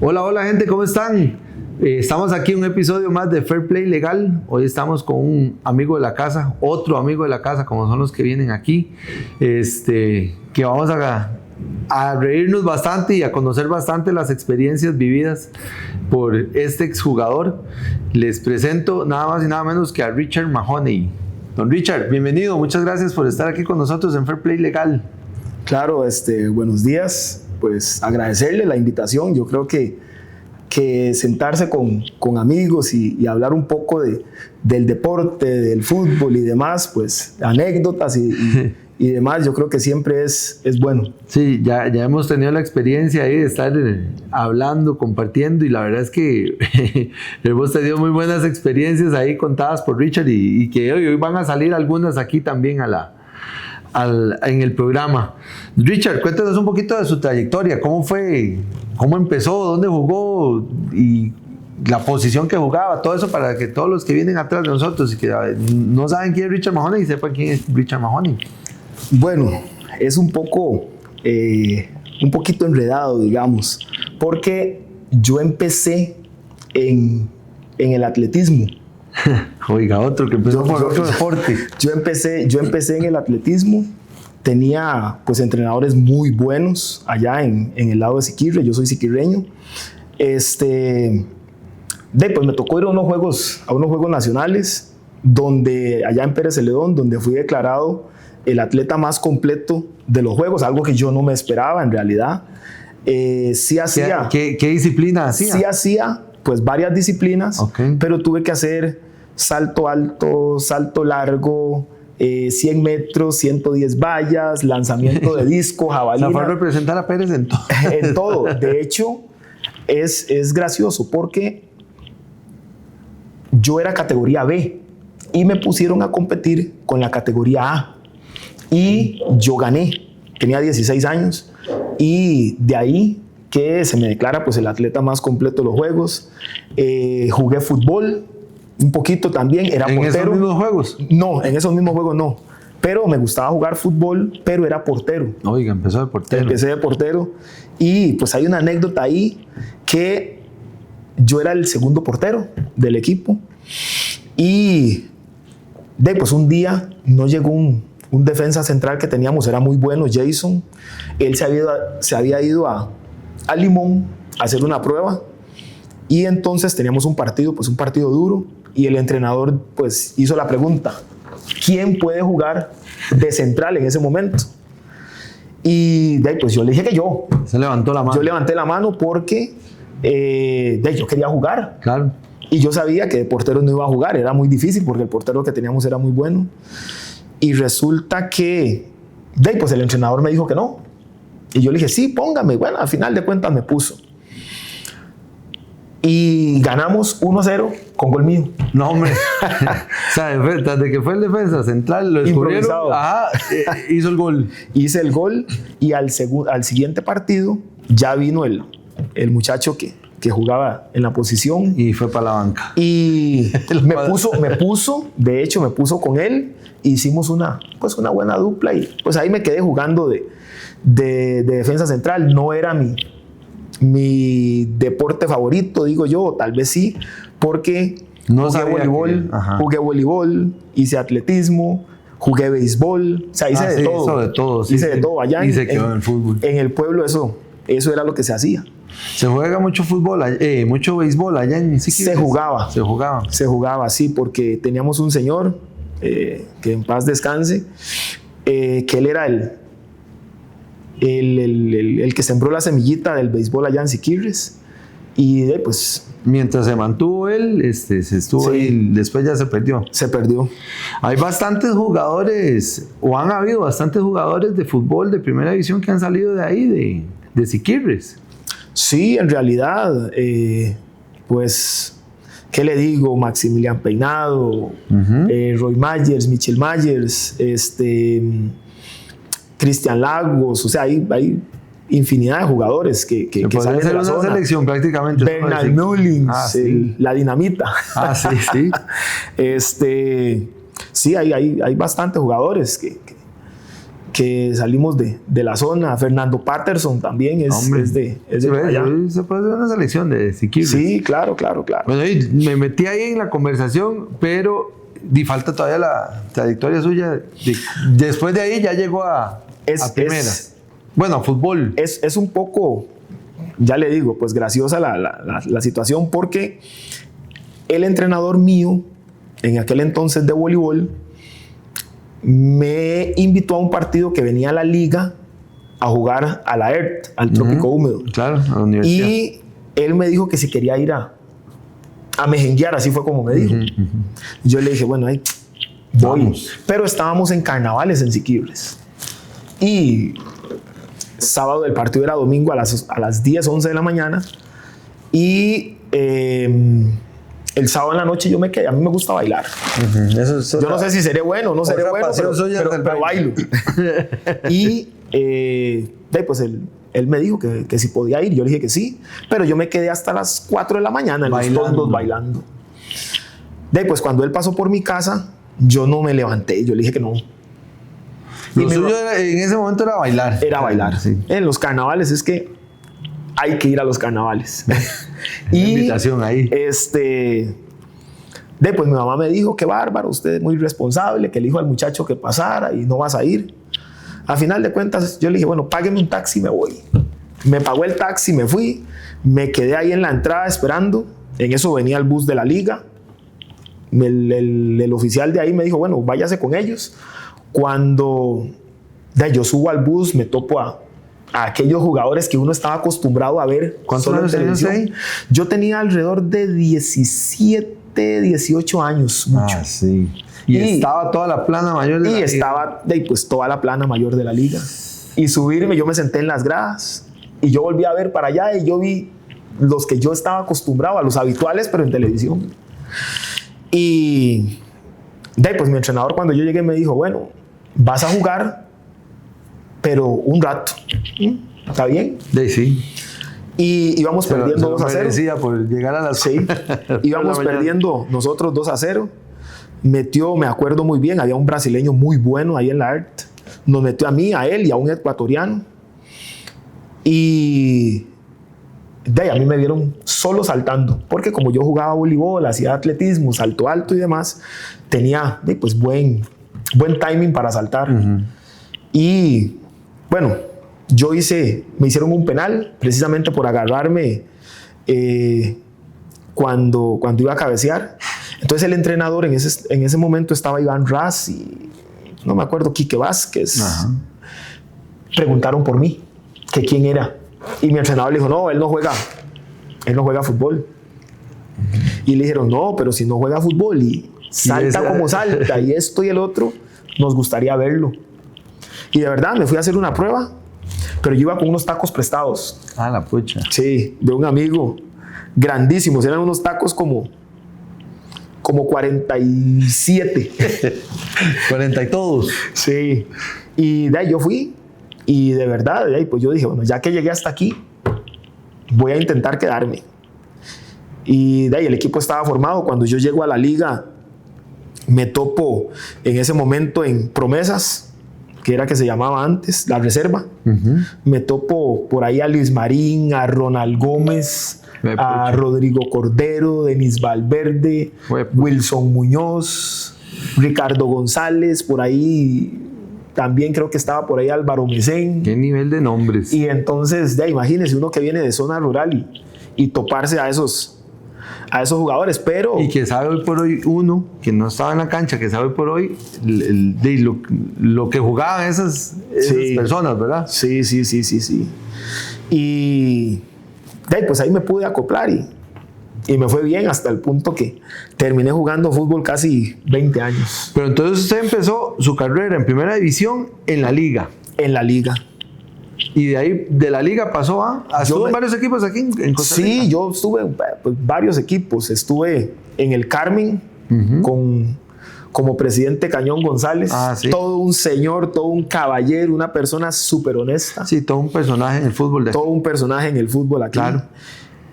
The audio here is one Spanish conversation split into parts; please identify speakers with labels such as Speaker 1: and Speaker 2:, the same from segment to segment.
Speaker 1: Hola, hola gente, ¿cómo están? Estamos aquí en un episodio más de Fair Play Legal. Hoy estamos con un amigo de la casa, otro amigo de la casa, como son los que vienen aquí, que vamos a reírnos bastante y a conocer bastante las experiencias vividas por este exjugador. Les presento nada más y nada menos que a Richard Mahoney. Don Richard, bienvenido, muchas gracias por estar aquí con nosotros en Fair Play Legal.
Speaker 2: Claro, buenos días. Pues agradecerle la invitación. Yo creo que sentarse con amigos y hablar un poco del deporte, del fútbol y demás, pues anécdotas y demás, yo creo que siempre es bueno.
Speaker 1: Sí, ya hemos tenido la experiencia ahí de estar hablando, compartiendo, y la verdad es que hemos tenido muy buenas experiencias ahí contadas por Richard y que hoy van a salir algunas aquí también en el programa. Richard, cuéntanos un poquito de su trayectoria, cómo fue, cómo empezó, dónde jugó y la posición que jugaba, todo eso para que todos los que vienen atrás de nosotros y que no saben quién es Richard Mahoney sepan quién es Richard Mahoney.
Speaker 2: Bueno, es un poquito enredado, digamos, porque yo empecé en el atletismo.
Speaker 1: Oiga, otro que empezó por otro deporte.
Speaker 2: Yo empecé en el atletismo. Tenía pues entrenadores muy buenos allá en el lado de Siquirre. Yo soy siquirreño. Pues me tocó ir a unos juegos nacionales, donde allá en Pérez Celedón, donde fui declarado el atleta más completo de los juegos, algo que yo no me esperaba en realidad. Sí hacía.
Speaker 1: ¿Qué disciplina hacía?
Speaker 2: Sí hacía pues varias disciplinas,
Speaker 1: okay,
Speaker 2: pero tuve que hacer salto alto, salto largo, 100 metros, 110 vallas, lanzamiento de disco, jabalina.
Speaker 1: O sea, fue a representar a Pérez en todo.
Speaker 2: En todo. De hecho, es gracioso porque yo era categoría B y me pusieron a competir con la categoría A y yo gané. Tenía 16 años y de ahí que se me declara pues el atleta más completo de los juegos. Jugué fútbol un poquito también, era portero.
Speaker 1: ¿En esos mismos juegos?
Speaker 2: No, en esos mismos juegos no. Pero me gustaba jugar fútbol, pero era portero.
Speaker 1: Oiga, empezó de portero.
Speaker 2: Empecé de portero y pues hay una anécdota ahí que yo era el segundo portero del equipo y pues un día no llegó un defensa central que teníamos, era muy bueno, Jason. Él se había ido a Limón a hacer una prueba y entonces teníamos un partido duro y el entrenador pues hizo la pregunta: ¿quién puede jugar de central en ese momento? Y pues yo le dije que yo.
Speaker 1: Se levantó la mano.
Speaker 2: Yo levanté la mano porque yo quería jugar.
Speaker 1: Claro.
Speaker 2: Y yo sabía que de portero no iba a jugar, era muy difícil porque el portero que teníamos era muy bueno. Y resulta que pues el entrenador me dijo que no. Y yo le dije, sí, póngame. Bueno, al final de cuentas me puso. Y ganamos 1-0 con gol mío.
Speaker 1: No, hombre. O sea, desde que fue el defensa central, lo descubrieron. Ajá, hizo el gol.
Speaker 2: Hice el gol y al siguiente partido ya vino el muchacho que jugaba en la posición.
Speaker 1: Y fue para la banca.
Speaker 2: Y me puso con él. Hicimos una buena dupla y pues ahí me quedé jugando de defensa central. No era mi deporte favorito, digo yo, tal vez sí, porque jugué voleibol, hice atletismo, jugué béisbol, o sea, hice de todo.
Speaker 1: Sí,
Speaker 2: hice de todo allá.
Speaker 1: Y se quedó en el fútbol.
Speaker 2: En el pueblo eso era lo que se hacía.
Speaker 1: ¿Se juega mucho fútbol, mucho béisbol allá en Siquirres?
Speaker 2: Se jugaba, sí, porque teníamos un señor, que en paz descanse, que él era el que sembró la semillita del béisbol allá en Siquirres. Y pues
Speaker 1: mientras se mantuvo él, se estuvo ahí, después ya se perdió.
Speaker 2: Se perdió.
Speaker 1: Hay bastantes jugadores, o han habido bastantes jugadores de fútbol de primera división que han salido de ahí, de Siquirres.
Speaker 2: Sí, en realidad, pues, ¿qué le digo? Maximilian Peinado, Roy Myers, Michel Myers, Cristian Lagos, o sea, hay infinidad de jugadores que salen de la zona.
Speaker 1: Selección prácticamente.
Speaker 2: Bernal Mullins, la dinamita.
Speaker 1: Sí.
Speaker 2: Sí, hay bastantes jugadores que salimos de la zona. Fernando Patterson también es de
Speaker 1: Sí,
Speaker 2: por allá.
Speaker 1: se puede hacer una selección de Siquirres.
Speaker 2: Sí, claro.
Speaker 1: Bueno, y me metí ahí en la conversación, pero falta todavía la trayectoria suya. Después de ahí ya llegó a primera. Bueno, a fútbol.
Speaker 2: Es un poco, ya le digo, pues graciosa la situación, porque el entrenador mío, en aquel entonces de voleibol, me invitó a un partido que venía a la liga a jugar a la ERT, al Trópico Húmedo.
Speaker 1: Claro, a la universidad.
Speaker 2: Y él me dijo que si quería ir a mejenguear, así fue como me dijo. Yo le dije, bueno, ahí voy.
Speaker 1: Vamos.
Speaker 2: Pero estábamos en carnavales en Siquirres. Y sábado, el partido era domingo a las 10, 11 de la mañana. Y el sábado en la noche yo me quedé. A mí me gusta bailar. Yo no sé si seré bueno o no seré bueno, pero bailo. Y pues él me dijo que si podía ir. Yo le dije que sí, pero yo me quedé hasta las 4 de la mañana en los tondos bailando. Pues cuando él pasó por mi casa, yo no me levanté. Yo le dije que no.
Speaker 1: Lo suyo en ese momento era bailar.
Speaker 2: Era bailar.
Speaker 1: Sí.
Speaker 2: En los carnavales es que hay que ir a los carnavales. Y
Speaker 1: invitación ahí.
Speaker 2: Pues mi mamá me dijo, qué bárbaro, usted es muy responsable, que le dijo al muchacho que pasara y no vas a ir. A final de cuentas, yo le dije, bueno, págueme un taxi y me voy. Me pagó el taxi, me fui, me quedé ahí en la entrada esperando. En eso venía el bus de la liga. El oficial de ahí me dijo, bueno, váyase con ellos. Cuando yo subo al bus, me topo a aquellos jugadores que uno estaba acostumbrado a ver.
Speaker 1: ¿Cuántos años tenías ahí?
Speaker 2: Yo tenía alrededor de 17, 18 años. Mucho.
Speaker 1: Ah, sí. Y estaba toda la plana mayor de la liga.
Speaker 2: Y estaba pues toda la plana mayor de la liga. Y subirme, yo me senté en las gradas y yo volví a ver para allá y yo vi los que yo estaba acostumbrado, a los habituales, pero en televisión. Y pues mi entrenador cuando yo llegué me dijo, bueno, vas a jugar, pero un rato. ¿Está bien?
Speaker 1: Sí.
Speaker 2: Y íbamos perdiendo 2-0.
Speaker 1: Decía por llegar a las
Speaker 2: sí. Íbamos perdiendo nosotros 2-0. Metió, me acuerdo muy bien, había un brasileño muy bueno ahí en la ERT. Nos metió a mí, a él y a un ecuatoriano. Y a mí me vieron solo saltando, porque como yo jugaba voleibol, hacía atletismo, salto alto y demás, tenía pues buen timing para saltar. Y bueno, me hicieron un penal precisamente por agarrarme cuando iba a cabecear. Entonces el entrenador en ese momento estaba Iván Raz y no me acuerdo, Quique Vázquez. Preguntaron por mí, que quién era. Y mi entrenador le dijo, no, él no juega fútbol. Y le dijeron, no, pero si no juega fútbol y salta como salta y esto y el otro, nos gustaría verlo. Y de verdad me fui a hacer una prueba, pero yo iba con unos tacos prestados.
Speaker 1: Ah, la pucha.
Speaker 2: Sí, de un amigo, grandísimos. Eran unos tacos como 47.
Speaker 1: 40 y todos.
Speaker 2: Sí. Y de ahí yo fui. Y de verdad, de ahí pues yo dije, bueno, ya que llegué hasta aquí, voy a intentar quedarme. Y de ahí el equipo estaba formado. Cuando yo llego a la liga, me topo en ese momento en Promesas, que era que se llamaba antes, la reserva. Me topo por ahí a Luis Marín, a Ronald Gómez, a Rodrigo Cordero, Denis Valverde, Wilson Muñoz, Ricardo González, por ahí también creo que estaba por ahí Álvaro Mesén.
Speaker 1: ¿Qué nivel de nombres?
Speaker 2: Y entonces, imagínense uno que viene de zona rural y toparse a esos jugadores, pero...
Speaker 1: Y que sabe hoy por hoy uno, que no estaba en la cancha, que sabe hoy por hoy lo que jugaban esas personas, ¿verdad?
Speaker 2: Sí. Y pues ahí me pude acoplar y me fue bien hasta el punto que terminé jugando fútbol casi 20 años.
Speaker 1: Pero entonces usted empezó su carrera en primera división en la liga.
Speaker 2: En la liga.
Speaker 1: Y de ahí, de la liga pasó estuvo en varios equipos aquí en Costa Rica.
Speaker 2: Sí, yo estuve en varios equipos. Estuve en el Carmen como presidente Cañón González.
Speaker 1: Sí.
Speaker 2: Todo un señor, todo un caballero, una persona súper honesta.
Speaker 1: Sí, todo un personaje en el fútbol.
Speaker 2: Todo un personaje en el fútbol aquí.
Speaker 1: Claro.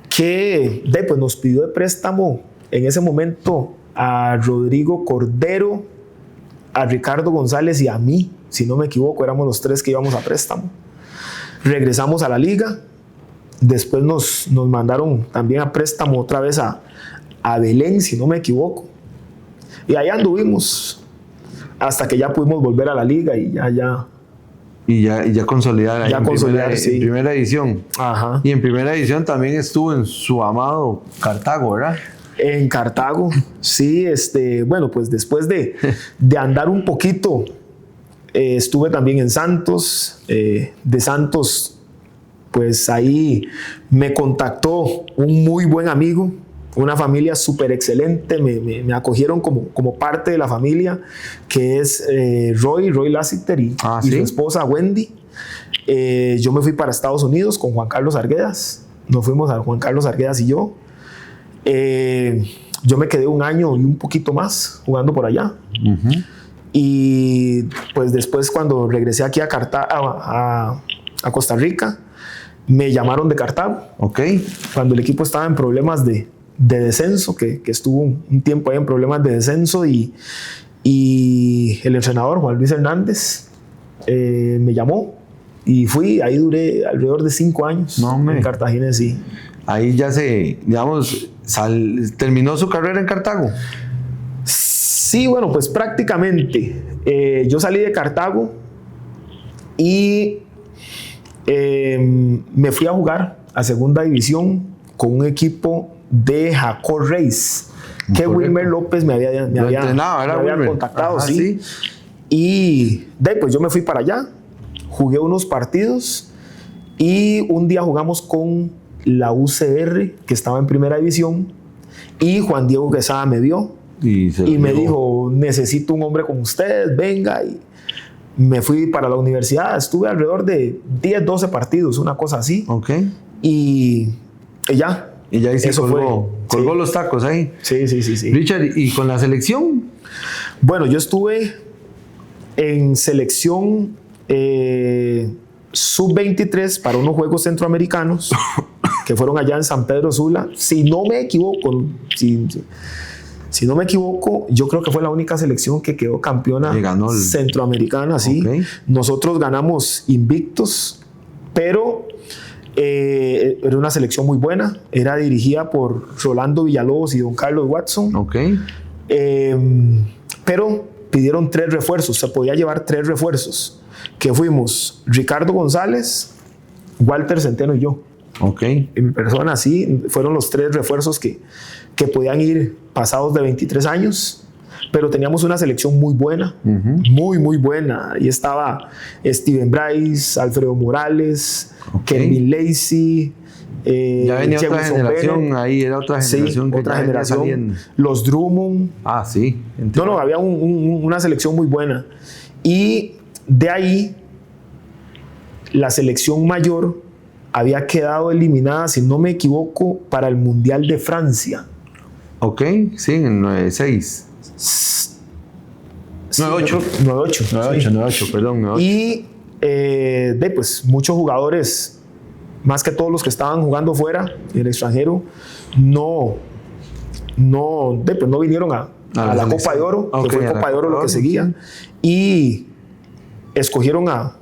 Speaker 2: Que pues nos pidió de préstamo en ese momento a Rodrigo Cordero, a Ricardo González y a mí, si no me equivoco, éramos los 3 que íbamos a préstamo. Regresamos a la liga, después nos mandaron también a préstamo otra vez a Belén, si no me equivoco. Y allá anduvimos hasta que ya pudimos volver a la liga y ya
Speaker 1: consolidar ahí
Speaker 2: sí.
Speaker 1: en primera edición.
Speaker 2: Ajá.
Speaker 1: Y en primera edición también estuvo en su amado Cartago, ¿verdad?
Speaker 2: En Cartago, sí. Bueno, pues después de andar un poquito, estuve también en Santos. De Santos, pues ahí me contactó un muy buen amigo, una familia súper excelente, me acogieron como parte de la familia, que es Roy Lassiter y
Speaker 1: ¿sí?
Speaker 2: su esposa Wendy. Yo me fui para Estados Unidos con Juan Carlos Arguedas, nos fuimos a Juan Carlos Arguedas y yo. Yo me quedé 1 año y un poquito más jugando por allá. Uh-huh. Y pues después, cuando regresé aquí a Costa Rica, me llamaron de Cartago.
Speaker 1: Okay.
Speaker 2: Cuando el equipo estaba en problemas de descenso, que estuvo un tiempo ahí en problemas de descenso, y el entrenador Juan Luis Hernández me llamó y fui. Ahí duré alrededor de 5 años en Cartagena, sí.
Speaker 1: Ahí ya terminó su carrera en Cartago.
Speaker 2: Sí, bueno, pues prácticamente. Yo salí de Cartago y me fui a jugar a segunda división con un equipo de Jacó Reis, que Wilmer López me había contactado. Ajá, sí. Y pues yo me fui para allá, jugué unos partidos y un día jugamos con la UCR, que estaba en primera división, y Juan Diego Quesada me vio y me dijo: necesito un hombre como usted, venga. Y me fui para la universidad, estuve alrededor de 10, 12 partidos, una cosa así.
Speaker 1: Okay.
Speaker 2: Y ya.
Speaker 1: Y ya ahí se colgó los tacos ahí.
Speaker 2: Sí.
Speaker 1: Richard, ¿y con la selección?
Speaker 2: Bueno, yo estuve en selección sub-23 para unos Juegos Centroamericanos que fueron allá en San Pedro Sula. Si no me equivoco, yo creo que fue la única selección que quedó campeona centroamericana. Sí. Okay. Nosotros ganamos invictos, pero era una selección muy buena. Era dirigida por Rolando Villalobos y don Carlos Watson.
Speaker 1: Okay.
Speaker 2: Pero pidieron 3 refuerzos. Se podía llevar 3 refuerzos, que fuimos Ricardo González, Walter Centeno y yo.
Speaker 1: Okay.
Speaker 2: En mi persona, sí, fueron los 3 refuerzos que podían ir pasados de 23 años, pero teníamos una selección muy buena, uh-huh. muy buena. Ahí estaba Steven Bryce, Alfredo Morales, okay. Kevin Lacey.
Speaker 1: Ya venía otra generación, Bennett. Ahí era otra generación.
Speaker 2: Sí, otra generación. Los Drummond.
Speaker 1: Ah, sí.
Speaker 2: No, había una selección muy buena. Y de ahí, la selección mayor había quedado eliminada, si no me equivoco, para el Mundial de Francia.
Speaker 1: Ok, sí, en 96. 98, perdón. 98.
Speaker 2: Y pues muchos jugadores, más que todos los que estaban jugando fuera, en el extranjero, no vinieron a la Copa de Oro, que fue Copa de Oro lo que seguía, y escogieron a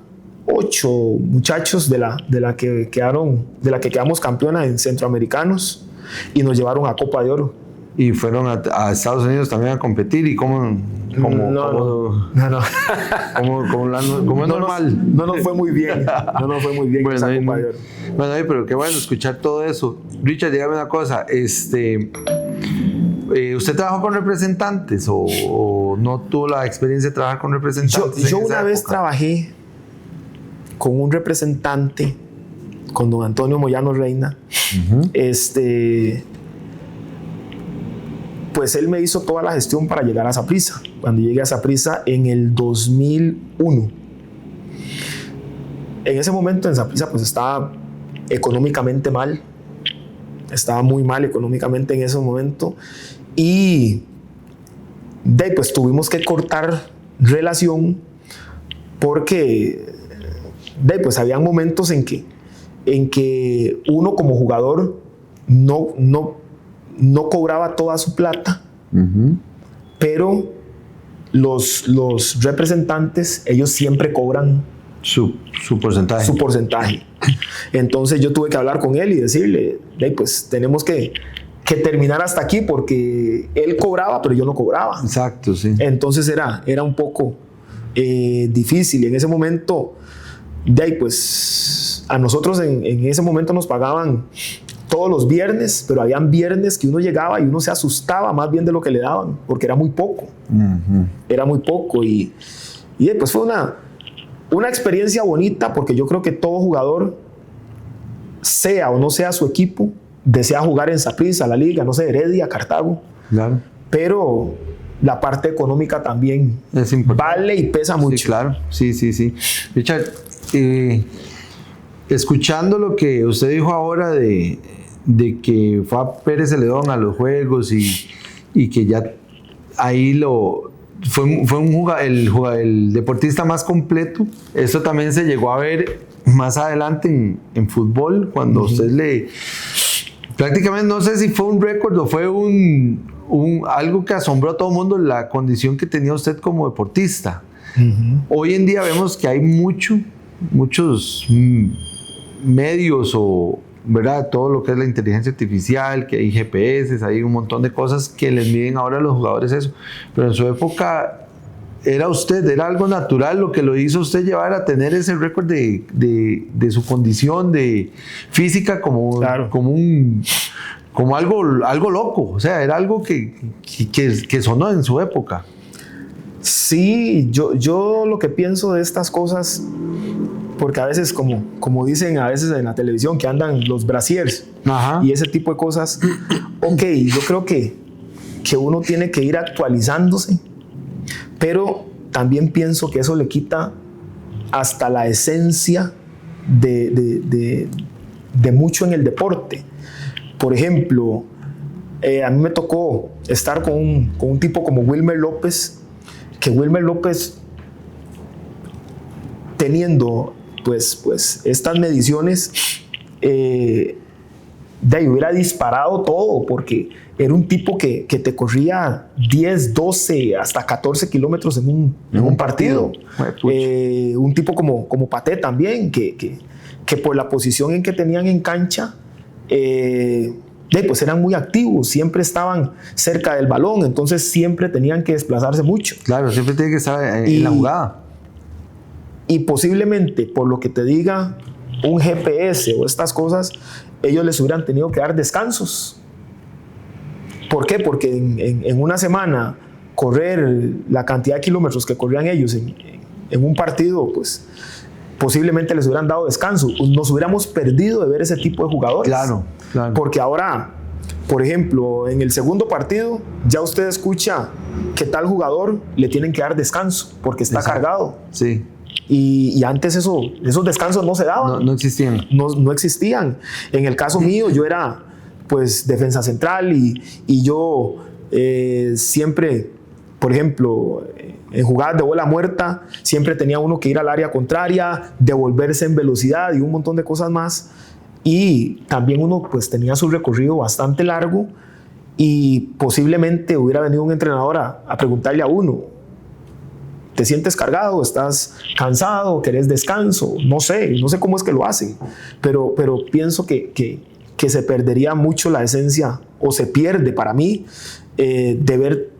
Speaker 2: 8 muchachos de la que quedamos campeona en Centroamericanos y nos llevaron a Copa de Oro.
Speaker 1: Y fueron a Estados Unidos también a competir. ¿Y cómo
Speaker 2: no.
Speaker 1: Como es normal?
Speaker 2: No nos fue muy bien. No nos fue muy bien
Speaker 1: bueno,
Speaker 2: esa Copa de Oro.
Speaker 1: Bueno, pero qué bueno escuchar todo eso. Richard, dígame una cosa. ¿Usted trabajó con representantes o no tuvo la experiencia de trabajar con representantes?
Speaker 2: Yo una vez trabajé con un representante, con don Antonio Moyano Reina. Uh-huh. Pues él me hizo toda la gestión para llegar a Saprissa. Cuando llegué a Saprissa en el 2001. En ese momento en Saprissa pues estaba económicamente mal. Estaba muy mal económicamente en ese momento. Y pues tuvimos que cortar relación porque pues había momentos en que uno como jugador no cobraba toda su plata, uh-huh. pero los representantes, ellos siempre cobran
Speaker 1: su porcentaje.
Speaker 2: su porcentaje. Entonces yo tuve que hablar con él y decirle, pues tenemos que terminar hasta aquí, porque él cobraba, pero yo no cobraba.
Speaker 1: Exacto, sí.
Speaker 2: Entonces era un poco difícil. Y en ese momento, pues a nosotros en ese momento nos pagaban todos los viernes, pero habían viernes que uno llegaba y uno se asustaba más bien de lo que le daban, porque era muy poco. Era muy poco. Y pues fue una experiencia bonita, porque yo creo que todo jugador, sea o no sea su equipo, desea jugar en Saprissa, la liga, no sé, Heredia, Cartago.
Speaker 1: Claro.
Speaker 2: Pero la parte económica también
Speaker 1: es importante.
Speaker 2: Vale y pesa mucho.
Speaker 1: Sí, claro. Sí. Richard, escuchando lo que usted dijo ahora de que fue a Pérez Celedón a los juegos y que ya ahí fue el deportista más completo. Eso también se llegó a ver más adelante en fútbol, cuando usted prácticamente, no sé si fue un récord o fue algo que asombró a todo el mundo, la condición que tenía usted como deportista. Hoy en día vemos que hay muchos medios ¿verdad? Todo lo que es la inteligencia artificial, que hay GPS, hay un montón de cosas que les miden ahora a los jugadores eso. Pero en su época era algo natural lo que lo hizo usted llevar a tener ese récord de su condición de física como algo loco. O sea, era algo que sonó en su época.
Speaker 2: Sí, yo lo que pienso de estas cosas, porque a veces, como dicen a veces en la televisión, que andan los brasiers y ese tipo de cosas, yo creo que uno tiene que ir actualizándose, pero también pienso que eso le quita hasta la esencia de mucho en el deporte. Por ejemplo, a mí me tocó estar con un tipo como Wilmer López, que Wilmer López, teniendo pues estas mediciones, hubiera disparado todo, porque era un tipo que te corría 10, 12, hasta 14 kilómetros en un partido. Un tipo como Paté también, que por la posición en que tenían en cancha, pues eran muy activos, siempre estaban cerca del balón, entonces siempre tenían que desplazarse mucho.
Speaker 1: Claro, siempre tiene que estar en la jugada.
Speaker 2: Y posiblemente, por lo que te diga un GPS o estas cosas, ellos les hubieran tenido que dar descansos. ¿Por qué? Porque en una semana correr la cantidad de kilómetros que corrían ellos en un partido, pues posiblemente les hubieran dado descanso. Nos hubiéramos perdido de ver ese tipo de jugadores.
Speaker 1: Claro.
Speaker 2: Porque ahora, por ejemplo, en el segundo partido, ya usted escucha que tal jugador le tienen que dar descanso porque está cargado.
Speaker 1: Sí.
Speaker 2: Y antes esos descansos no se daban.
Speaker 1: No existían.
Speaker 2: No existían. En el caso mío, yo era pues defensa central y yo siempre, por ejemplo, en jugadas de bola muerta, siempre tenía uno que ir al área contraria, devolverse en velocidad y un montón de cosas más. Y también uno pues tenía su recorrido bastante largo, y posiblemente hubiera venido un entrenador a preguntarle a uno: ¿te sientes cargado? ¿Estás cansado? ¿Querés descanso? No sé cómo es que lo hacen, pero pienso que se perdería mucho la esencia, o se pierde para mí, de ver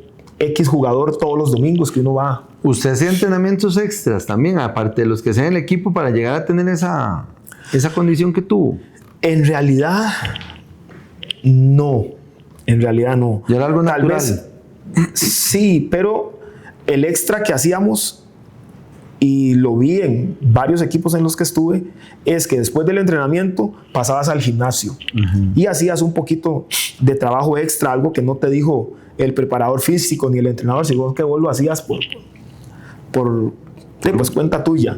Speaker 2: X jugador todos los domingos que uno va.
Speaker 1: ¿Usted hacía entrenamientos extras también, aparte de los que hacía en el equipo, para llegar a tener esa condición que tuvo?
Speaker 2: En realidad, no.
Speaker 1: ¿Y era algo natural?
Speaker 2: Tal vez, sí, pero el extra que hacíamos, y lo vi en varios equipos en los que estuve, es que después del entrenamiento pasabas al gimnasio y hacías un poquito de trabajo extra, algo que no te dijo el preparador físico ni el entrenador, sino que vos lo hacías por cuenta tuya.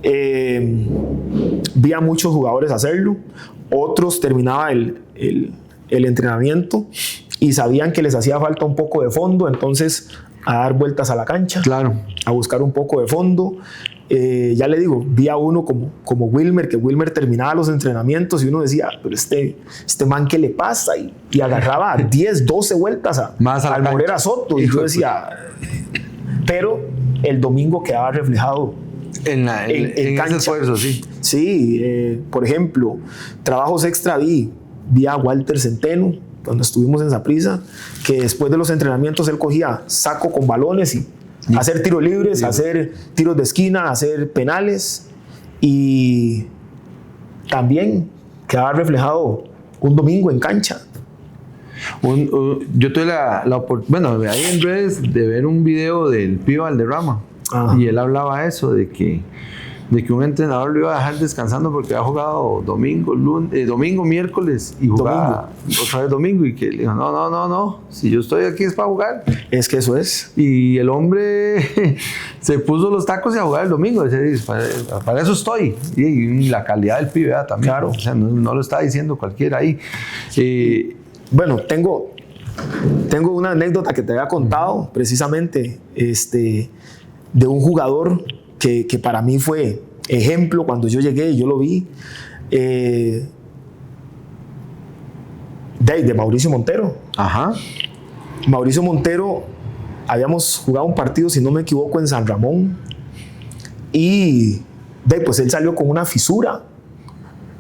Speaker 2: Vi a muchos jugadores hacerlo, otros terminaba el entrenamiento y sabían que les hacía falta un poco de fondo, entonces a dar vueltas a la cancha, a buscar un poco de fondo. Ya le digo, vi a uno como Wilmer, que Wilmer terminaba los entrenamientos y uno decía: pero este man, ¿qué le pasa? Y agarraba 10, 12 vueltas al Morera Soto, y yo decía: pero el domingo quedaba reflejado
Speaker 1: en ese
Speaker 2: cancha.
Speaker 1: esfuerzo, sí.
Speaker 2: Sí, por ejemplo, trabajos extra vi a Walter Centeno, cuando estuvimos en Saprissa, que después de los entrenamientos él cogía saco con balones y hacer tiros libres, hacer tiros de esquina, hacer penales, y también quedaba reflejado un domingo en cancha.
Speaker 1: Yo tuve la oportunidad, bueno, ahí en redes, de ver un video del Pío Valderrama. Ajá. Y él hablaba eso, de que un entrenador lo iba a dejar descansando porque había jugado domingo, miércoles y jugaba otra vez domingo, y que le dijo, no, si yo estoy aquí es para jugar.
Speaker 2: Es que eso es.
Speaker 1: Y el hombre se puso los tacos y a jugar el domingo. Dice, para eso estoy. Y la calidad del pibe también.
Speaker 2: Claro.
Speaker 1: O sea, no lo está diciendo cualquiera ahí.
Speaker 2: Bueno, tengo una anécdota que te había contado precisamente de un jugador que para mí fue ejemplo cuando yo llegué y yo lo vi, de Mauricio Montero.
Speaker 1: Ajá.
Speaker 2: Mauricio Montero, habíamos jugado un partido, si no me equivoco, en San Ramón, y pues él salió con una fisura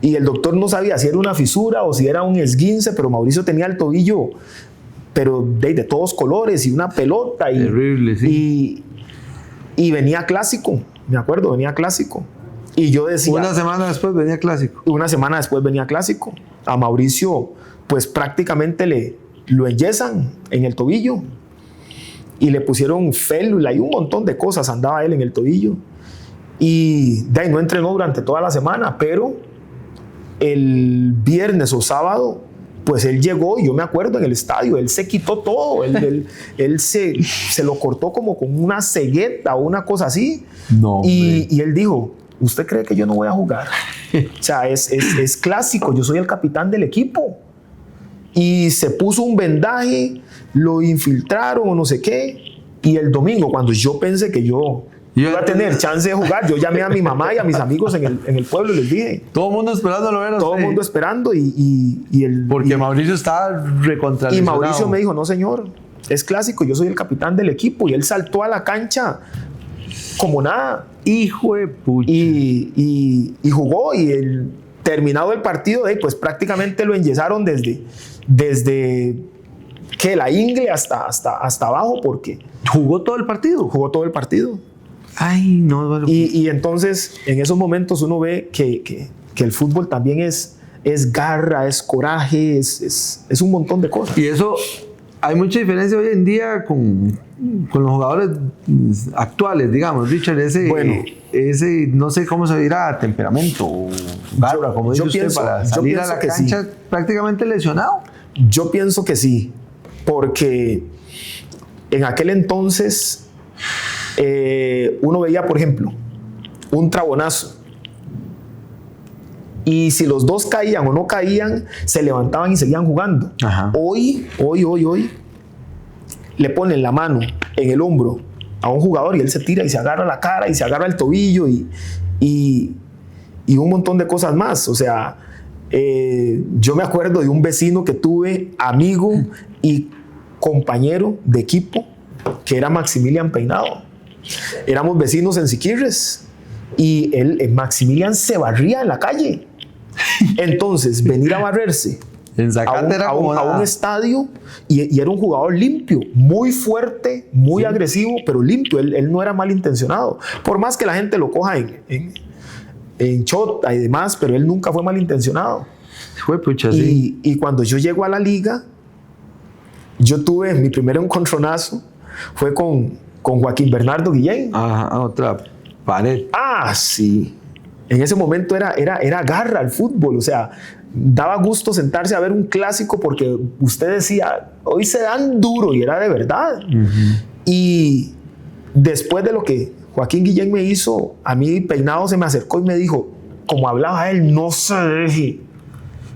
Speaker 2: y el doctor no sabía si era una fisura o si era un esguince, pero Mauricio tenía el tobillo pero de todos colores y una pelota
Speaker 1: terrible, sí.
Speaker 2: Y venía clásico, me acuerdo, venía clásico. Y yo decía...
Speaker 1: Una semana después venía clásico.
Speaker 2: A Mauricio, pues prácticamente lo enyesan en el tobillo. Y le pusieron félula y un montón de cosas andaba él en el tobillo. Y de ahí no entrenó durante toda la semana, pero el viernes o sábado, pues él llegó, y yo me acuerdo en el estadio, él se quitó todo, él se lo cortó como con una cegueta o una cosa así.
Speaker 1: No,
Speaker 2: y él dijo, ¿usted cree que yo no voy a jugar? O sea, es clásico, yo soy el capitán del equipo. Y se puso un vendaje, lo infiltraron o no sé qué, y el domingo, cuando yo pensé que yo iba a tener chance de jugar, yo llamé a mi mamá y a mis amigos en el pueblo y les dije.
Speaker 1: Todo el mundo esperándolo ver a
Speaker 2: Todo el mundo esperando
Speaker 1: porque Mauricio estaba recontra
Speaker 2: y Mauricio me dijo, no señor, es clásico, yo soy el capitán del equipo, y él saltó a la cancha como nada.
Speaker 1: Hijo de pucha.
Speaker 2: Y jugó, y terminado el partido, pues prácticamente lo enyesaron desde que la ingle hasta abajo, porque
Speaker 1: ¿Jugó todo el partido?
Speaker 2: Ay, no. Y entonces, en esos momentos uno ve que el fútbol también es garra, es coraje, es un montón de cosas.
Speaker 1: Y eso, hay mucha diferencia hoy en día con los jugadores actuales, digamos, Richard, ese no sé cómo se dirá, temperamento o garra, como dice usted, para salir a la cancha sí, prácticamente lesionado.
Speaker 2: Yo pienso que sí, porque en aquel entonces uno veía, por ejemplo, un trabonazo, y si los dos caían o no caían, se levantaban y seguían jugando.
Speaker 1: Ajá.
Speaker 2: Hoy le ponen la mano en el hombro a un jugador y él se tira y se agarra la cara y se agarra el tobillo y un montón de cosas más. O sea, yo me acuerdo de un vecino que tuve, amigo y compañero de equipo, que era Maximilian Peinado. Éramos vecinos en Siquirres y Maximilian se barría en la calle. Entonces, venir a barrerse a un estadio, y era un jugador limpio, muy fuerte, muy agresivo, pero limpio. Él no era malintencionado. Por más que la gente lo coja en chota y demás, pero él nunca fue malintencionado.
Speaker 1: Fue pucha, sí.
Speaker 2: Y cuando yo llego a la liga, yo tuve mi primer encontronazo, fue con Joaquín Bernardo Guillén.
Speaker 1: Ajá, otra pared.
Speaker 2: Ah, sí. En ese momento era garra al fútbol, o sea, daba gusto sentarse a ver un clásico porque usted decía, hoy se dan duro, y era de verdad. Uh-huh. Y después de lo que Joaquín Guillén me hizo, a mí Peinado se me acercó y me dijo, como hablaba él, no se deje.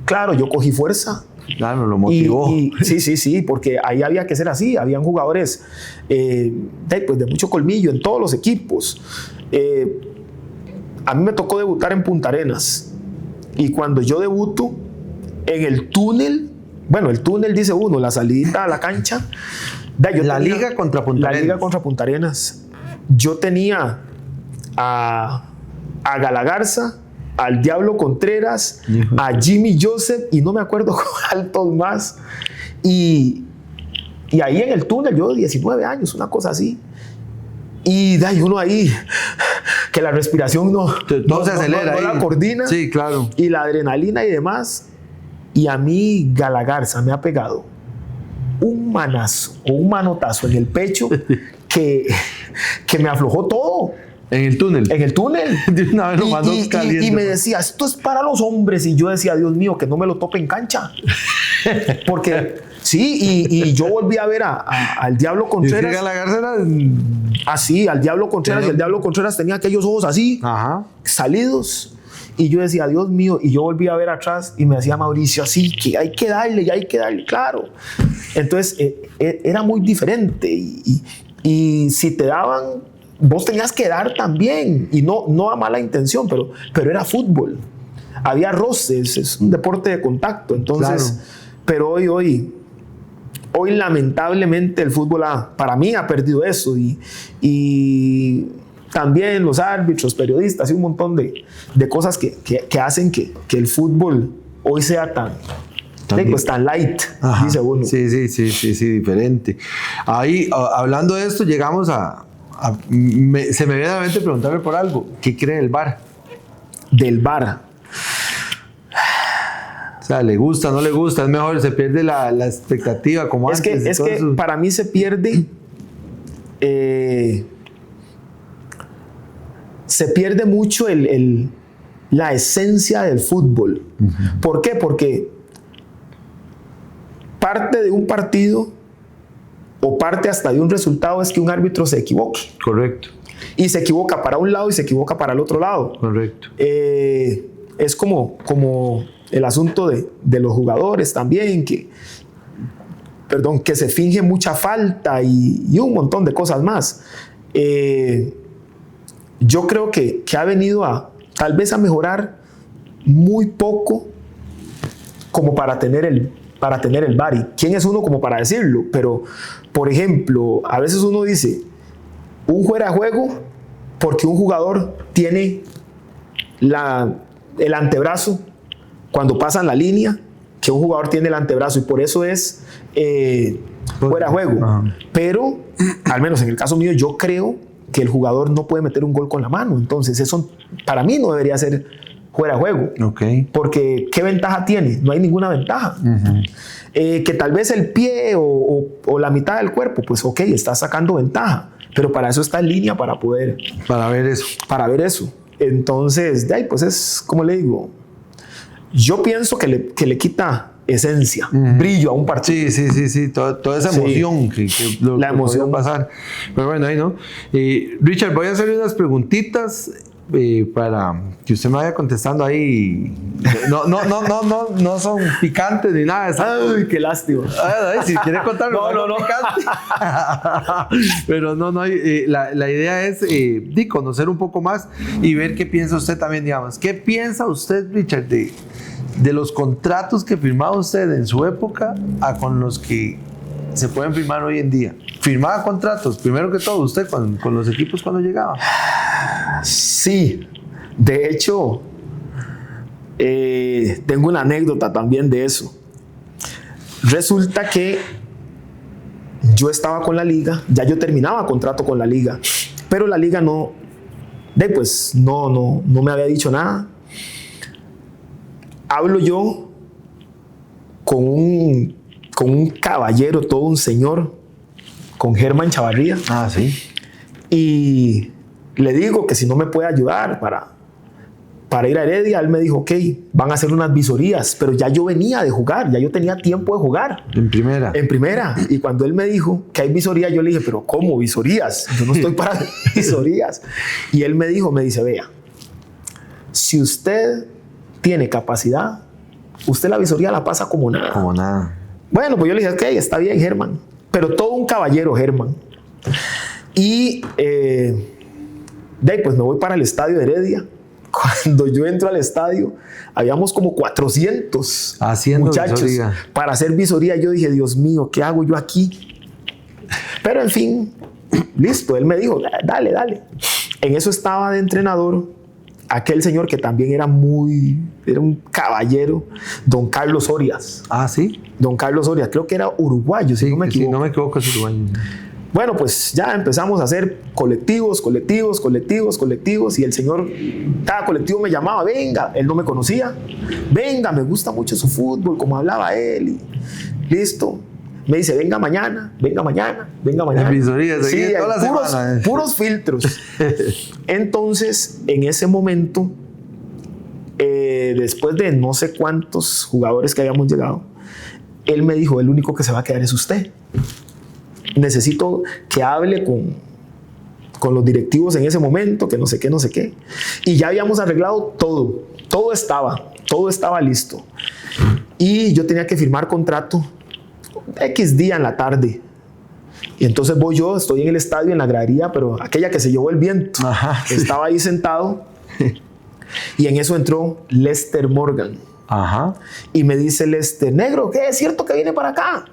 Speaker 2: Claro, yo cogí fuerza.
Speaker 1: Claro, lo motivó.
Speaker 2: Sí, porque ahí había que ser así. Habían jugadores de mucho colmillo en todos los equipos. A mí me tocó debutar en Punta Arenas, y cuando yo debuto en el túnel, el túnel dice uno, la salida a la cancha,
Speaker 1: la liga contra Punta Arenas.
Speaker 2: La liga contra Punta Arenas. yo tenía a Galagarza, al Diablo Contreras, a Jimmy Joseph y no me acuerdo cuántos más. Y ahí en el túnel, yo 19 años, una cosa así. Y hay uno ahí que la respiración no
Speaker 1: se acelera,
Speaker 2: no la coordina.
Speaker 1: Sí, claro.
Speaker 2: Y la adrenalina y demás. Y a mí Galagarza me ha pegado un manazo o un manotazo en el pecho que me aflojó todo.
Speaker 1: En el túnel.
Speaker 2: En el túnel.
Speaker 1: De una vez lo mandó caliente.
Speaker 2: Y me decía, esto es para los hombres. Y yo decía, Dios mío, que no me lo tope en cancha. Porque, sí, y yo volví a ver al Diablo Contreras.
Speaker 1: ¿Y Galagarza era?
Speaker 2: Así, al Diablo Contreras. Y el Diablo Contreras tenía aquellos ojos así, salidos. Y yo decía, Dios mío. Y yo volví a ver atrás y me decía Mauricio, así, que hay que darle, claro. Entonces, era muy diferente. Y si te daban, vos tenías que dar también, y no a mala intención, pero era fútbol. Había roces, es un deporte de contacto. Entonces, claro. Pero hoy lamentablemente el fútbol para mí ha perdido eso, y también los árbitros, periodistas y un montón de cosas que hacen que el fútbol hoy sea tan light. Ajá. Dice uno.
Speaker 1: Sí, diferente. Ahí, hablando de esto, llegamos se me viene a la mente preguntarle por algo. ¿Qué cree del VAR?
Speaker 2: Del VAR.
Speaker 1: O sea, ¿le gusta, no le gusta? Es mejor, se pierde la expectativa como antes.
Speaker 2: Es que para mí se pierde mucho la esencia del fútbol. Uh-huh. ¿Por qué? Porque parte de un partido o parte hasta de un resultado es que un árbitro se equivoque.
Speaker 1: Correcto.
Speaker 2: Y se equivoca para un lado y se equivoca para el otro lado.
Speaker 1: Correcto.
Speaker 2: Es como el asunto de los jugadores también, que se finge mucha falta y un montón de cosas más. Yo creo que ha venido tal vez a mejorar muy poco como para tener el VAR. ¿Y quién es uno como para decirlo? Pero, por ejemplo, a veces uno dice un fuera de juego porque un jugador tiene el antebrazo cuando pasan la línea, que un jugador tiene el antebrazo y por eso es fuera de juego. Uh-huh. Pero, al menos en el caso mío, yo creo que el jugador no puede meter un gol con la mano. Entonces, eso para mí no debería ser fuera de juego.
Speaker 1: Okay.
Speaker 2: Porque ¿qué ventaja tiene? No hay ninguna ventaja. Uh-huh. Que tal vez el pie o la mitad del cuerpo, pues ok, está sacando ventaja. Pero para eso está en línea, para ver eso. Entonces, de ahí, pues es, como le digo, yo pienso que le quita esencia, uh-huh, brillo a un partido.
Speaker 1: Sí. Toda esa emoción que
Speaker 2: la emoción
Speaker 1: va a pasar. Pero bueno, ahí no. Richard, voy a hacerle unas preguntitas para que usted me vaya contestando ahí. No son picantes ni nada.
Speaker 2: Ay, qué lástima.
Speaker 1: Si quiere contarlo.
Speaker 2: No.
Speaker 1: Picante. Pero no. La idea es conocer un poco más y ver qué piensa usted también, digamos. ¿Qué piensa usted, Richard, de los contratos que firmaba usted en su época con los que se pueden firmar hoy en día? ¿Firmaba contratos, primero que todo, usted con los equipos cuando llegaba?
Speaker 2: Sí, de hecho, tengo una anécdota también de eso. Resulta que yo estaba con la liga, ya yo terminaba contrato con la liga, pero la liga no me había dicho nada. Hablo yo con un caballero, todo un señor, con Germán Chavarría.
Speaker 1: Ah, sí.
Speaker 2: Y le digo que si no me puede ayudar para ir a Heredia. Él me dijo, ok, van a hacer unas visorías, pero ya yo venía de jugar, ya yo tenía tiempo de jugar.
Speaker 1: En primera.
Speaker 2: Y cuando él me dijo que hay visorías, yo le dije, pero ¿cómo visorías? Yo no estoy para visorías. Y él me dice, vea, si usted tiene capacidad, usted la visoría la pasa como nada.
Speaker 1: Como nada.
Speaker 2: Bueno, pues yo le dije, ok, está bien, Germán. Pero todo un caballero, Germán. Y pues me voy para el estadio de Heredia. Cuando yo entro al estadio, habíamos como 400 muchachos visoría. Para hacer visoría. Yo dije, Dios mío, ¿qué hago yo aquí? Pero en fin, listo, él me dijo, dale, dale. En eso estaba de entrenador aquel señor que también era un caballero, don Carlos Orias.
Speaker 1: Ah, ¿sí?
Speaker 2: Don Carlos Orias, creo que era uruguayo, si no me equivoco.
Speaker 1: Sí, no me equivoco, es uruguayo.
Speaker 2: Bueno, pues ya empezamos a hacer colectivos, y el señor, cada colectivo me llamaba, venga, él no me conocía, venga, me gusta mucho su fútbol, como hablaba él, y listo. Me dice, venga mañana.
Speaker 1: Visorías,
Speaker 2: sí,
Speaker 1: toda la semana.
Speaker 2: Puros filtros. Entonces, en ese momento, después de no sé cuántos jugadores que habíamos llegado, él me dijo, el único que se va a quedar es usted. Necesito que hable con los directivos en ese momento, que no sé qué. Y ya habíamos arreglado todo estaba listo. Y yo tenía que firmar contrato X día en la tarde. Y entonces voy yo, estoy en el estadio, en la gradería, pero aquella que se llevó el viento. Ajá, sí. Estaba ahí sentado y en eso entró Lester Morgan.
Speaker 1: Ajá.
Speaker 2: Y me dice Lester, negro, ¿qué es cierto que viene para acá?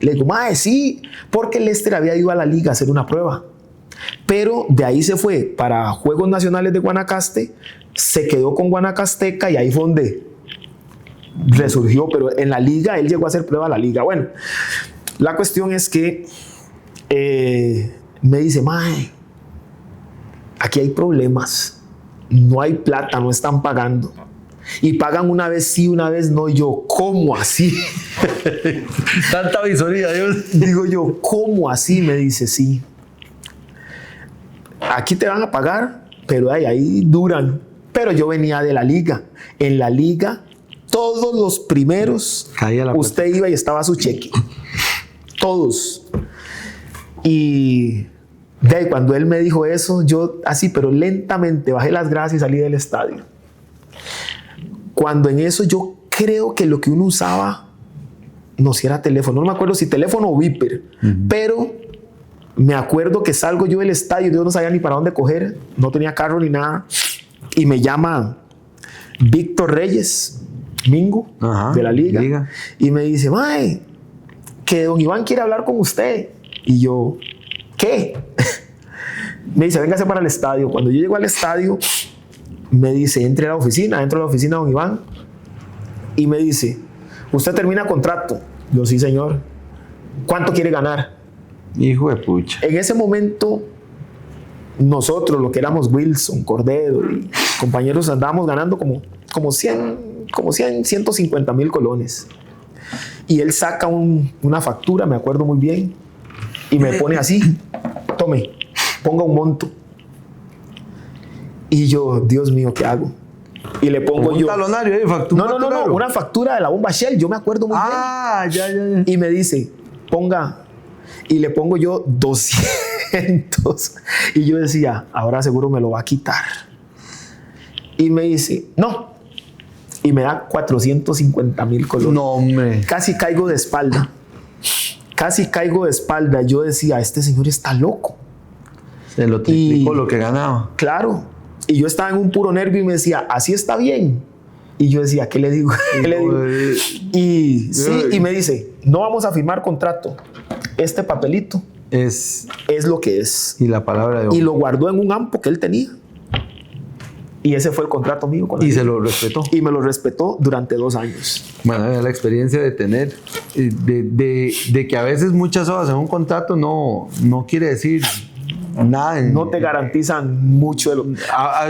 Speaker 2: Le digo, mae, sí, porque Lester había ido a la liga a hacer una prueba. Pero de ahí se fue para Juegos Nacionales de Guanacaste, se quedó con Guanacasteca y ahí fue donde resurgió, pero en la liga él llegó a hacer prueba a la liga. Bueno, la cuestión es que me dice, mae, aquí hay problemas, no hay plata, no están pagando y pagan una vez sí, una vez no. Y yo, ¿cómo así?
Speaker 1: Tanta visoría, Dios.
Speaker 2: Digo yo, ¿cómo así? Me dice, sí, aquí te van a pagar, pero ahí duran. Pero yo venía de la liga. En la liga todos los primeros usted iba y estaba su cheque, todos. Y cuando él me dijo eso, yo así, pero lentamente bajé las gradas y salí del estadio. Cuando en eso yo creo que lo que uno usaba, no sé si era teléfono, no me acuerdo si teléfono o Viper, pero me acuerdo que salgo yo del estadio, yo no sabía ni para dónde coger, no tenía carro ni nada, y me llama Víctor Reyes, Mingo, de la liga, y me dice, mae, que don Iván quiere hablar con usted. Y yo, ¿qué? Me dice, véngase para el estadio. Cuando yo llego al estadio, me dice, entre a la oficina. Entro a la oficina de don Iván y me dice, ¿usted termina contrato? Yo, sí, señor. ¿Cuánto quiere ganar?
Speaker 1: Hijo de pucha.
Speaker 2: En ese momento, nosotros, lo que éramos Wilson, Cordero y compañeros, andábamos ganando como 150,000 colones. Y él saca una factura, me acuerdo muy bien, y me pone así, tome, ponga un monto. Y yo, Dios mío, ¿qué hago? Y le pongo yo...
Speaker 1: ¿Un talonario ahí? ¿Factura?
Speaker 2: No, una factura de la bomba Shell, yo me acuerdo muy bien.
Speaker 1: Ya.
Speaker 2: Y me dice, ponga, y le pongo yo 200. Y yo decía, ahora seguro me lo va a quitar. Y me dice, no. Y me da 450,000 colones.
Speaker 1: No, hombre.
Speaker 2: Casi caigo de espalda. Yo decía, este señor está loco.
Speaker 1: Se lo triplicó lo que ganaba.
Speaker 2: Claro. Y yo estaba en un puro nervio y me decía, así está bien. Y yo decía, ¿qué le digo? Y me dice, no vamos a firmar contrato. Este papelito es lo que es.
Speaker 1: Y la palabra de hombre.
Speaker 2: Y lo guardó en un ampo que él tenía. Y ese fue el contrato mío con él.
Speaker 1: Y se lo respetó.
Speaker 2: Y me lo respetó durante 2 años.
Speaker 1: Bueno, la experiencia de tener, de que a veces muchas horas en un contrato no quiere decir nada.
Speaker 2: No te garantizan mucho.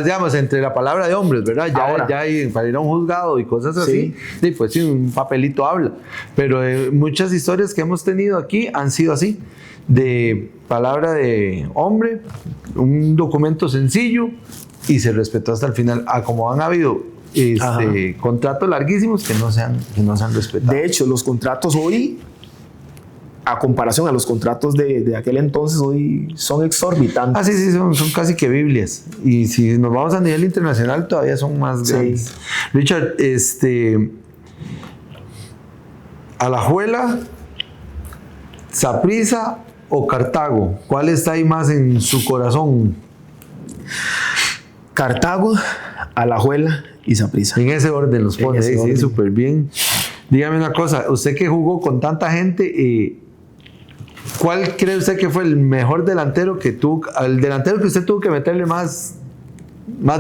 Speaker 1: Digamos, entre la palabra de hombres, ¿verdad? Ya hay, para ir a un juzgado y cosas así, sí, pues sí, un papelito habla. Pero muchas historias que hemos tenido aquí han sido así, de palabra de hombre, un documento sencillo, y se respetó hasta el final. Como han habido contratos larguísimos que no se han respetado.
Speaker 2: De hecho, los contratos hoy, a comparación a los contratos de aquel entonces, hoy son exorbitantes.
Speaker 1: Sí, son casi que Biblias. Y si nos vamos a nivel internacional, todavía son más grandes. Sí. Richard, Alajuela, Saprissa o Cartago, ¿cuál está ahí más en su corazón?
Speaker 2: Cartago, Alajuela y Saprissa.
Speaker 1: En ese orden los pone, sí, súper bien. Dígame una cosa, usted que jugó con tanta gente, ¿cuál cree usted que fue el mejor delantero que tuvo, el delantero que usted tuvo que meterle más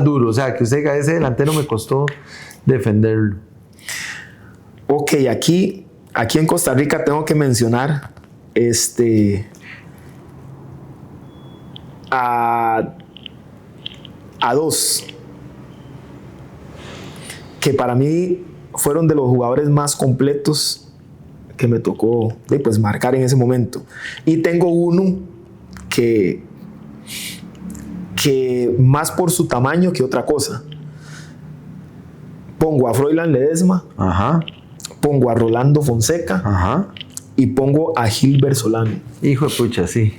Speaker 1: duro? O sea, que usted diga, ese delantero me costó defenderlo.
Speaker 2: Ok, aquí en Costa Rica tengo que mencionar a dos que para mí fueron de los jugadores más completos que me tocó pues, marcar en ese momento. Y tengo uno que más por su tamaño que otra cosa. Pongo a Froilán Ledesma,
Speaker 1: Ajá.
Speaker 2: pongo a Rolando Fonseca,
Speaker 1: Ajá.
Speaker 2: y pongo a Gilbert Solano.
Speaker 1: Hijo de pucha, sí.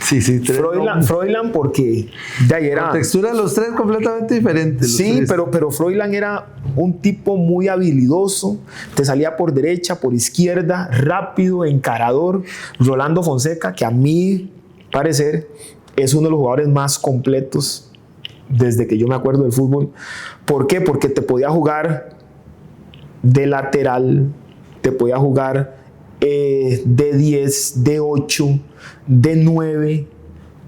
Speaker 1: Sí,
Speaker 2: Froilán porque de ahí era...
Speaker 1: La textura de los tres completamente diferente.
Speaker 2: Sí, pero Froilán era un tipo muy habilidoso, te salía por derecha, por izquierda, rápido, encarador. Rolando Fonseca, que a mi parecer es uno de los jugadores más completos desde que yo me acuerdo del fútbol. ¿Por qué? Porque te podía jugar de lateral, te podía jugar de 10, de 8, de 9,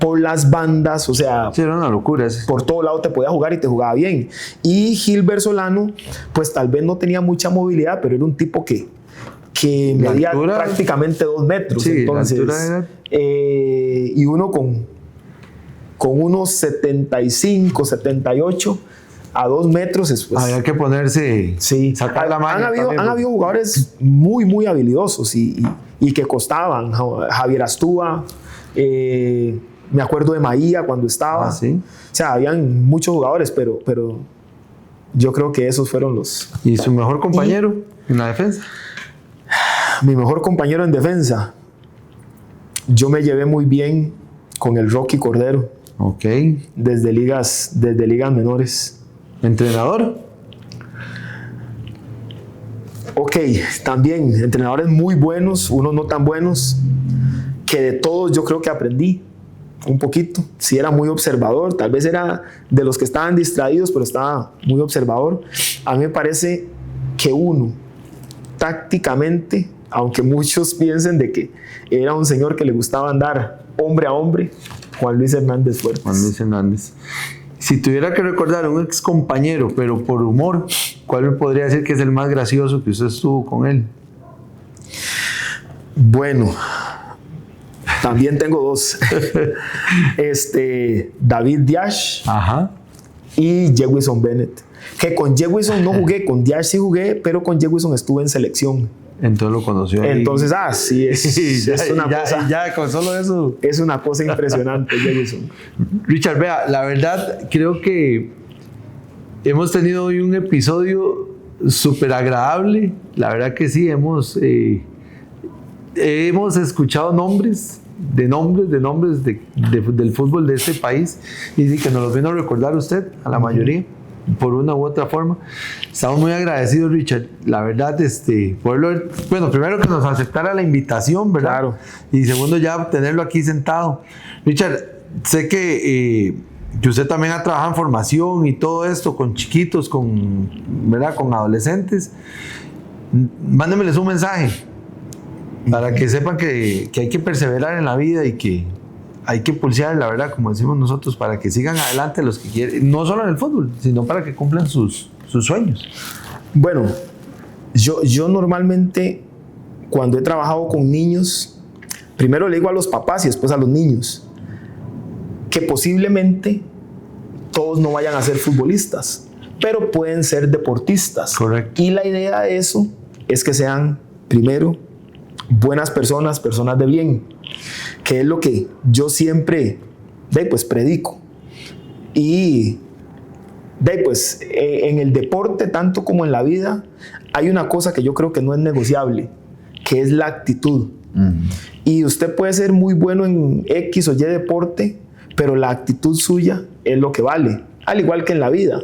Speaker 2: por las bandas, o sea,
Speaker 1: sí, era una locura ese.
Speaker 2: Por todo lado te podía jugar y te jugaba bien. Y Gilbert Solano, pues tal vez no tenía mucha movilidad, pero era un tipo que medía prácticamente 2 metros.
Speaker 1: Sí,
Speaker 2: entonces,
Speaker 1: la altura era...
Speaker 2: y uno con unos 75, 78 a 2 metros. Pues,
Speaker 1: había que ponerse,
Speaker 2: sí,
Speaker 1: sacar la mano.
Speaker 2: Han habido jugadores muy, muy habilidosos y que costaban. Javier Astúa, me acuerdo de Maía cuando estaba.
Speaker 1: ¿Sí?
Speaker 2: O sea, habían muchos jugadores, pero yo creo que esos fueron los...
Speaker 1: ¿Y su mejor compañero en la defensa?
Speaker 2: Mi mejor compañero en defensa. Yo me llevé muy bien con el Rocky Cordero.
Speaker 1: Ok.
Speaker 2: Desde ligas menores.
Speaker 1: ¿Entrenador?
Speaker 2: Ok, también entrenadores muy buenos, unos no tan buenos, que de todos yo creo que aprendí un poquito. Sí, era muy observador, tal vez era de los que estaban distraídos, pero estaba muy observador. A mí me parece que uno, tácticamente, aunque muchos piensen de que era un señor que le gustaba andar hombre a hombre, Juan Luis Hernández Fuertes.
Speaker 1: Juan Luis Hernández. Si tuviera que recordar a un ex compañero, pero por humor, ¿cuál me podría decir que es el más gracioso que usted estuvo con él?
Speaker 2: Bueno, también tengo dos. David Diash.
Speaker 1: Ajá.
Speaker 2: Y Jewison Bennett. Que con Jewison no jugué, con Diash sí jugué, pero con Jewison estuve en selección.
Speaker 1: Entonces lo conoció.
Speaker 2: Entonces, sí, es una cosa.
Speaker 1: Ya, con solo eso.
Speaker 2: Es una cosa impresionante, Jewison.
Speaker 1: Richard, vea, la verdad, creo que hemos tenido hoy un episodio súper agradable. La verdad que sí, hemos escuchado nombres del fútbol de este país y sí, que nos los vino a recordar usted, a la mayoría, por una u otra forma. Estamos muy agradecidos, Richard. La verdad, bueno, primero que nos aceptara la invitación, ¿verdad?
Speaker 2: Claro.
Speaker 1: Y segundo, ya tenerlo aquí sentado. Richard, sé que usted también ha trabajado en formación y todo esto con chiquitos, ¿verdad? Con adolescentes. Mándenmeles un mensaje para que sepan que hay que perseverar en la vida y que hay que pulsear, la verdad, como decimos nosotros, para que sigan adelante los que quieren, no solo en el fútbol, sino para que cumplan sus sueños.
Speaker 2: Bueno, yo normalmente cuando he trabajado con niños, primero le digo a los papás y después a los niños que posiblemente todos no vayan a ser futbolistas, pero pueden ser deportistas.
Speaker 1: Correcto.
Speaker 2: Y la idea de eso es que sean, primero, buenas personas de bien, que es lo que yo siempre predico. Y en el deporte, tanto como en la vida, hay una cosa que yo creo que no es negociable, que es la actitud. Y usted puede ser muy bueno en X o Y deporte, pero la actitud suya es lo que vale, al igual que en la vida.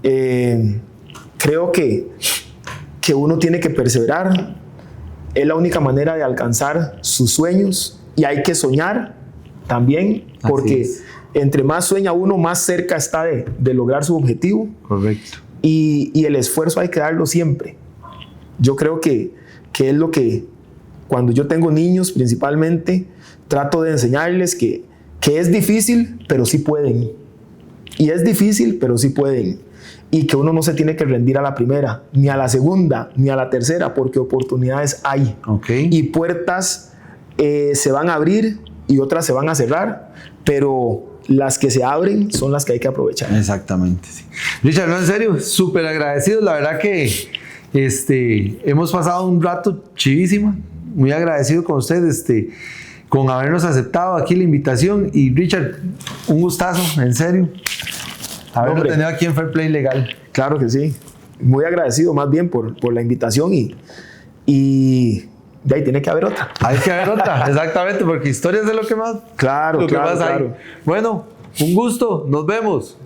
Speaker 2: Creo que uno tiene que perseverar. Es la única manera de alcanzar sus sueños y hay que soñar también, porque entre más sueña uno, más cerca está de lograr su objetivo.
Speaker 1: Correcto.
Speaker 2: Y el esfuerzo hay que darlo siempre. Yo creo que es lo que cuando yo tengo niños principalmente, trato de enseñarles que es difícil, pero sí pueden. Y es difícil, pero sí pueden. Y que uno no se tiene que rendir a la primera, ni a la segunda, ni a la tercera, porque oportunidades hay.
Speaker 1: Okay.
Speaker 2: Y puertas se van a abrir y otras se van a cerrar, pero las que se abren son las que hay que aprovechar.
Speaker 1: Exactamente, sí. Richard, no, en serio, súper agradecido. La verdad que hemos pasado un rato chivísimo. Muy agradecido con usted, con habernos aceptado aquí la invitación. Y Richard, un gustazo, en serio, haberlo tenido aquí en Fair Play Legal.
Speaker 2: Claro que sí. Muy agradecido más bien por la invitación y de ahí tiene que haber otra.
Speaker 1: Hay que haber otra, exactamente, porque historias es lo que más,
Speaker 2: Claro,
Speaker 1: lo que
Speaker 2: claro,
Speaker 1: más hay.
Speaker 2: claro.
Speaker 1: Bueno, un gusto, nos vemos.